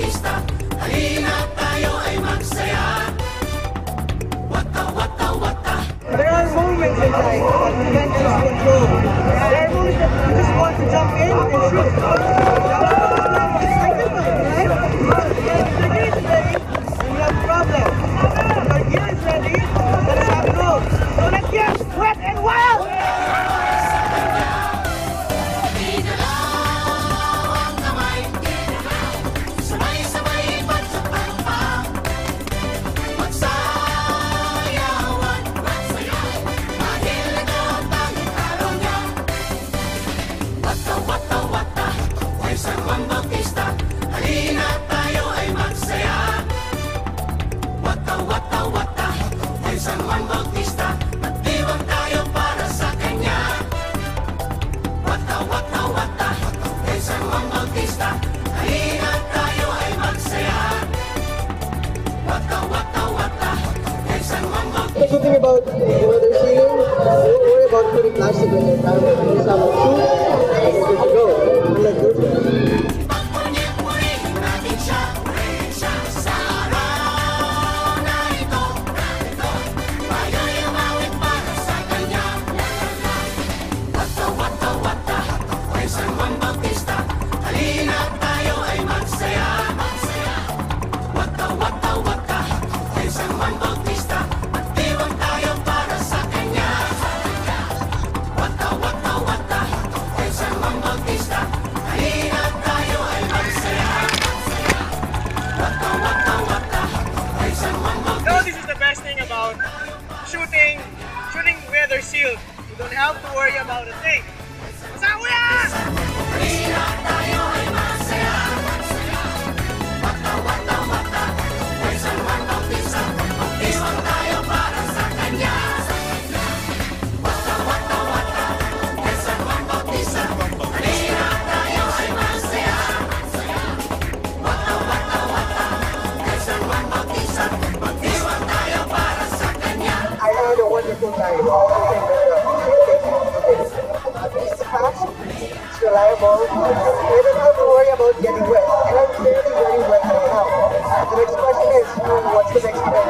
Bautista, halina tayo ay magsaya. Wata, wata, wata. There are moments in life that we can't just control. There are moments that we just want to jump in and shoot. If the gear is ready, then we have a problem. If our gear is ready, let's have a go. So let's get wet and wild! San Juan Bautista, halina tayo ay magsaya. Wata, wata, wata, kay San Juan Bautista, magdiwang tayo para sa Kanya. Wata, wata, wata, kay San Juan Bautista, halina tayo ay magsaya. Wata, wata, wata, kay San Juan Bautista. Good thing about weather sealing, don't worry about putting plastic in your car. You just have a shoe and you're good to go. Unlike those ones. This is the best thing about shooting weather sealed. You don't have to worry about a thing. I had a wonderful time. It's fast, it's reliable, you don't have to worry about getting wet. And I'm fairly very wet right now. The next question is, what's the next event?